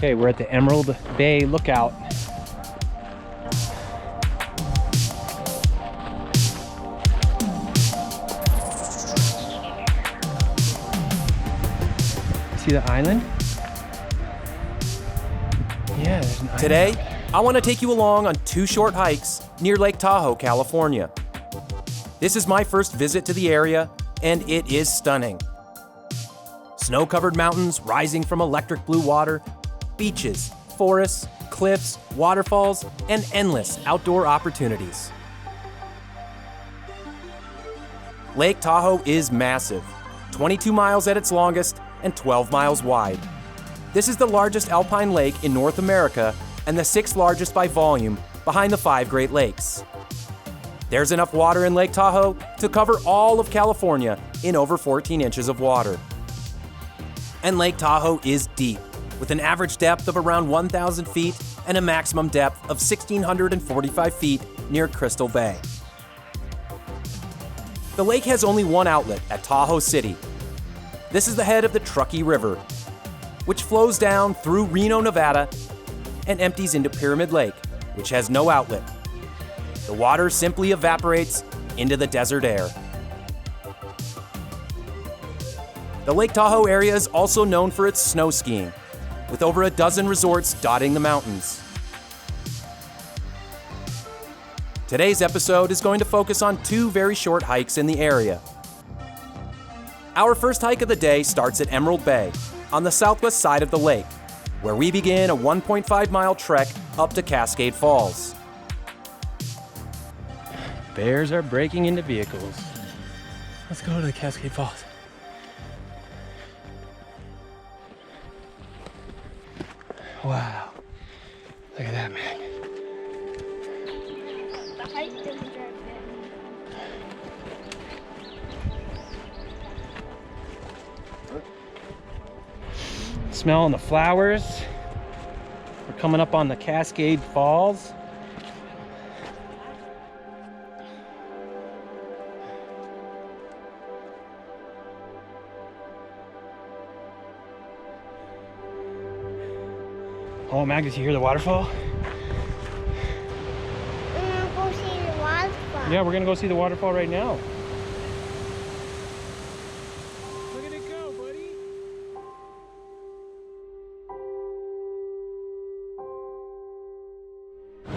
Okay, we're at the Emerald Bay Lookout. See the island? Yeah, there's an island. Today, I want to take you along on 2 short hikes near Lake Tahoe, California. This is my first visit to the area, and it is stunning. Snow-covered mountains rising from electric blue water, beaches, forests, cliffs, waterfalls, and endless outdoor opportunities. Lake Tahoe is massive, 22 miles at its longest and 12 miles wide. This is the largest alpine lake in North America and the 6th largest by volume behind the 5 Great Lakes. There's enough water in Lake Tahoe to cover all of California in over 14 inches of water. And Lake Tahoe is deep, with an average depth of around 1,000 feet and a maximum depth of 1,645 feet near Crystal Bay. The lake has only one outlet at Tahoe City. This is the head of the Truckee River, which flows down through Reno, Nevada, and empties into Pyramid Lake, which has no outlet. The water simply evaporates into the desert air. The Lake Tahoe area is also known for its snow skiing, with over a dozen resorts dotting the mountains. Today's episode is going to focus on 2 very short hikes in the area. Our first hike of the day starts at Emerald Bay, on the southwest side of the lake, where we begin a 1.5-mile trek up to Cascade Falls. Bears are breaking into vehicles. Let's go to the Cascade Falls. Wow. Look at that, man. The height doesn't drive it. Smelling the flowers. We're coming up on the Cascade Falls. Oh, Magnus, you hear the waterfall? We're gonna go see the waterfall. Yeah, we're gonna go see the waterfall right now. Look at it go, buddy.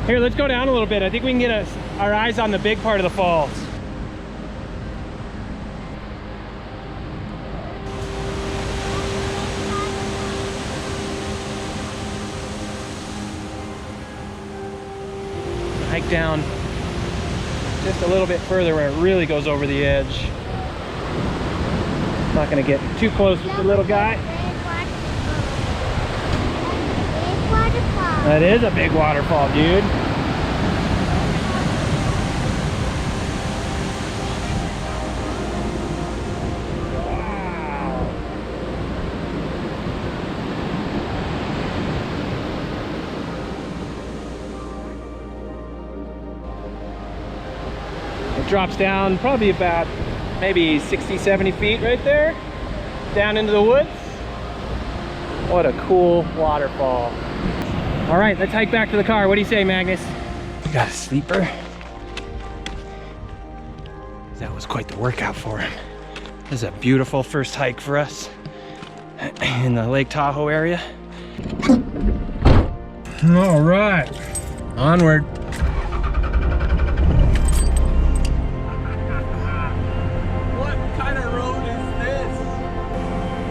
Here, let's go down a little bit. I think we can get our eyes on the big part of the falls. Hike down just a little bit further where it really goes over the edge. Not gonna get too close with the little guy. That is a big waterfall, dude. Wow. It drops down probably about maybe 60, 70 feet right there, down into the woods. What a cool waterfall. All right, let's hike back to the car. What do you say, Magnus? We got a sleeper. That was quite the workout for him. This is a beautiful first hike for us in the Lake Tahoe area. All right, onward.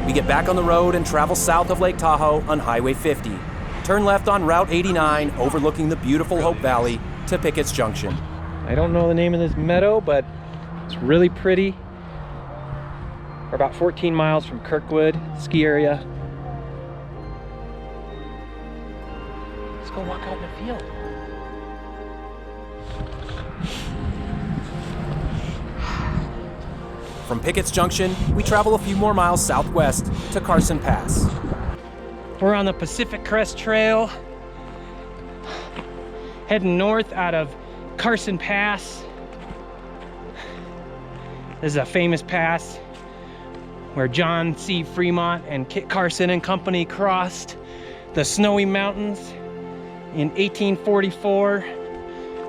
We get back on the road and travel south of Lake Tahoe on Highway 50. Turn left on Route 89, overlooking the beautiful Hope Valley, to Pickett's Junction. I don't know the name of this meadow, but it's really pretty. We're about 14 miles from Kirkwood ski area. Let's go walk out in the field. From Pickett's Junction, we travel a few more miles southwest to Carson Pass. We're on the Pacific Crest Trail, heading north out of Carson Pass. This is a famous pass where John C. Fremont and Kit Carson and company crossed the snowy mountains in 1844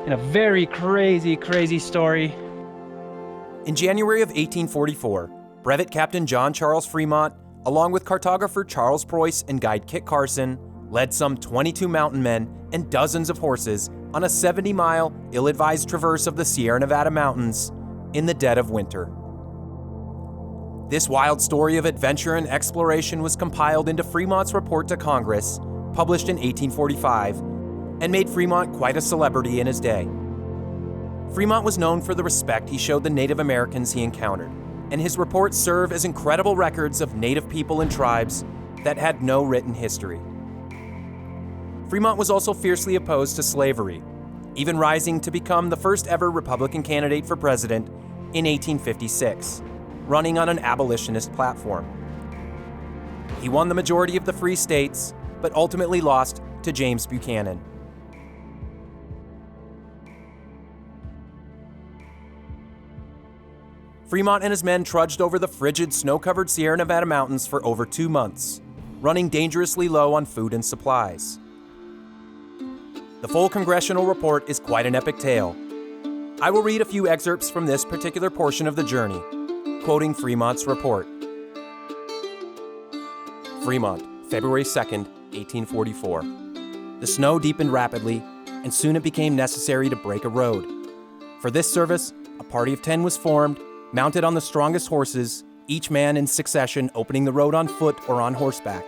in a very crazy story. In January of 1844, Brevet Captain John Charles Fremont, along with cartographer Charles Preuss and guide Kit Carson, led some 22 mountain men and dozens of horses on a 70-mile, ill-advised traverse of the Sierra Nevada mountains in the dead of winter. This wild story of adventure and exploration was compiled into Fremont's report to Congress, published in 1845, and made Fremont quite a celebrity in his day. Fremont was known for the respect he showed the Native Americans he encountered, and his reports serve as incredible records of Native people and tribes that had no written history. Fremont was also fiercely opposed to slavery, even rising to become the first ever Republican candidate for president in 1856, running on an abolitionist platform. He won the majority of the free states, but ultimately lost to James Buchanan. Fremont and his men trudged over the frigid, snow-covered Sierra Nevada mountains for over 2 months, running dangerously low on food and supplies. The full congressional report is quite an epic tale. I will read a few excerpts from this particular portion of the journey, quoting Fremont's report. Fremont, February 2nd, 1844. The snow deepened rapidly, and soon it became necessary to break a road. For this service, a party of 10 was formed, mounted on the strongest horses, each man in succession opening the road on foot or on horseback,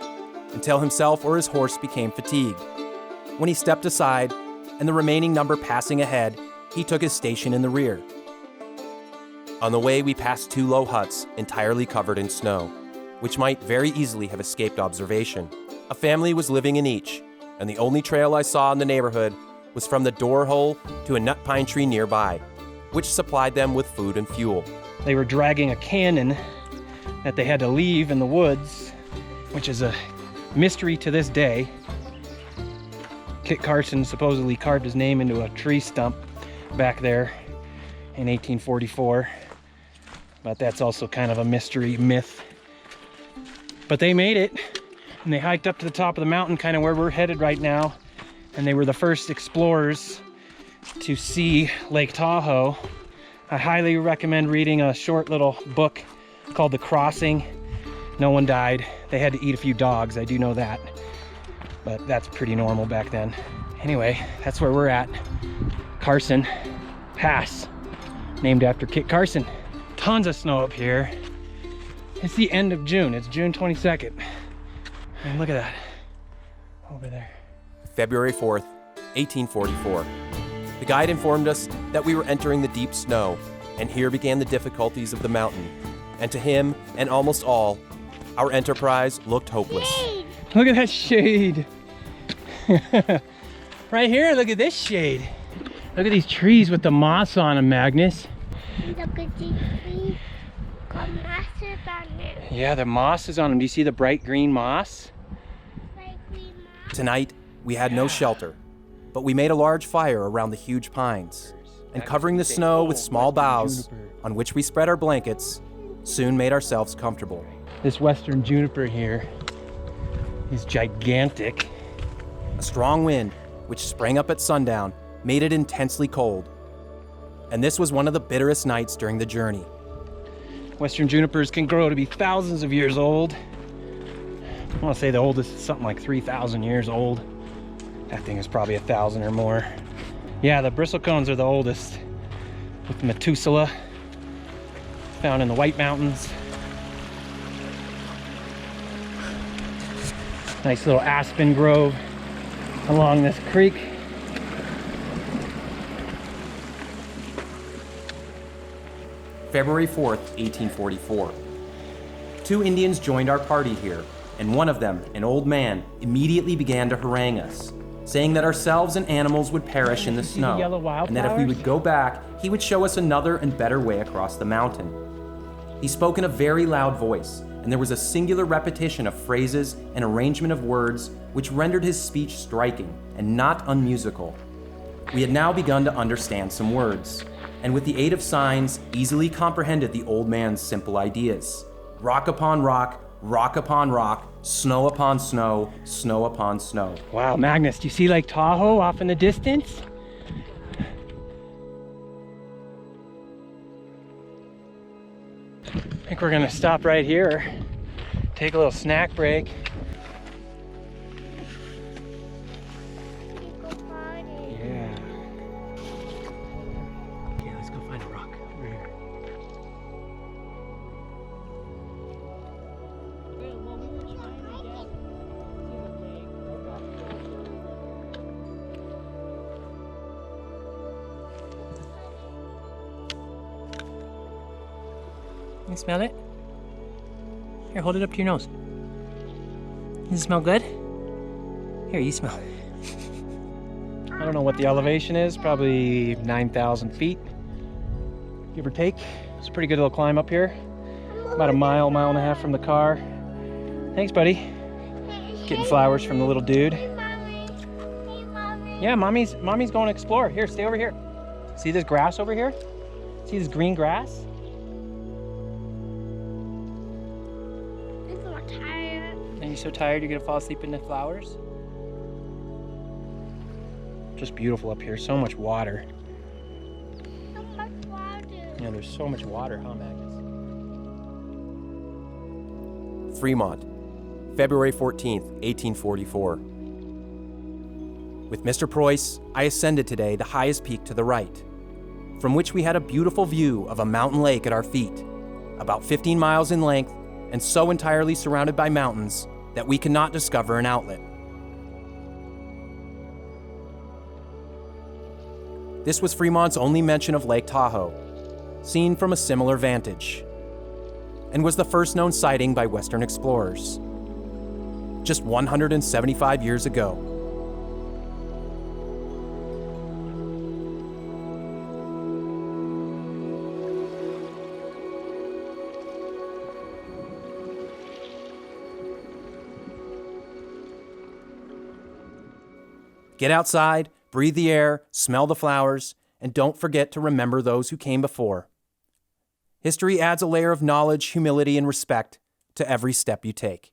until himself or his horse became fatigued. When he stepped aside, and the remaining number passing ahead, he took his station in the rear. On the way, we passed 2 low huts entirely covered in snow, which might very easily have escaped observation. A family was living in each, and the only trail I saw in the neighborhood was from the door hole to a nut pine tree nearby, which supplied them with food and fuel. They were dragging a cannon that they had to leave in the woods, which is a mystery to this day. Kit Carson supposedly carved his name into a tree stump back there in 1844, but that's also kind of a mystery myth. But they made it, and they hiked up to the top of the mountain, kind of where we're headed right now, and they were the first explorers to see Lake Tahoe. I highly recommend reading a short little book called The Crossing. No one died. They had to eat a few dogs, I do know that, but that's pretty normal back then. Anyway, that's where we're at. Carson Pass, named after Kit Carson. Tons of snow up here. It's the end of June. It's June 22nd. And look at that over there. February 4th, 1844. The guide informed us that we were entering the deep snow, and here began the difficulties of the mountain. And to him, and almost all, our enterprise looked hopeless. Shade. Look at that shade. Right here, look at this shade. Look at these trees with the moss on them, Magnus. Look at these trees. Got masses on them. Yeah, the moss is on them. Do you see the bright green moss? Like green moss. Tonight, we had no shelter, but we made a large fire around the huge pines, and covering the snow with small boughs, on which we spread our blankets, soon made ourselves comfortable. This western juniper here is gigantic. A strong wind, which sprang up at sundown, made it intensely cold. And this was one of the bitterest nights during the journey. Western junipers can grow to be thousands of years old. I want to say the oldest is something like 3,000 years old. That thing is probably 1,000 or more. Yeah, the bristlecones are the oldest, with Methuselah, found in the White Mountains. Nice little aspen grove along this creek. February 4th, 1844. 2 Indians joined our party here, and one of them, an old man, immediately began to harangue us, saying that ourselves and animals would perish in the snow, and that if we would go back, he would show us another and better way across the mountain. He spoke in a very loud voice, and there was a singular repetition of phrases and arrangement of words which rendered his speech striking and not unmusical. We had now begun to understand some words, and with the aid of signs, easily comprehended the old man's simple ideas. Rock upon rock, rock upon rock, snow upon snow, snow upon snow. Wow, Magnus, do you see Lake Tahoe off in the distance? I think we're gonna stop right here, take a little snack break. Yeah. Okay, let's go find a rock over here. You smell it? Here, hold it up to your nose. Does it smell good? Here, you smell it. I don't know what the elevation is, probably 9,000 feet, give or take. It's a pretty good little climb up here. About a mile, mile and a half from the car. Thanks, buddy. Getting flowers from the little dude. Hey, Mommy. Yeah, mommy's going to explore. Here, stay over here. See this grass over here? See this green grass? I'm so tired. And you're so tired you're gonna fall asleep in the flowers? Just beautiful up here, so much water. So much water. Yeah, there's so much water, huh, Magnus? Fremont, February 14th, 1844. With Mr. Preuss, I ascended today the highest peak to the right, from which we had a beautiful view of a mountain lake at our feet, about 15 miles in length and so entirely surrounded by mountains that we cannot discover an outlet. This was Fremont's only mention of Lake Tahoe, seen from a similar vantage, and was the first known sighting by Western explorers, just 175 years ago. Get outside, breathe the air, smell the flowers, and don't forget to remember those who came before. History adds a layer of knowledge, humility, and respect to every step you take.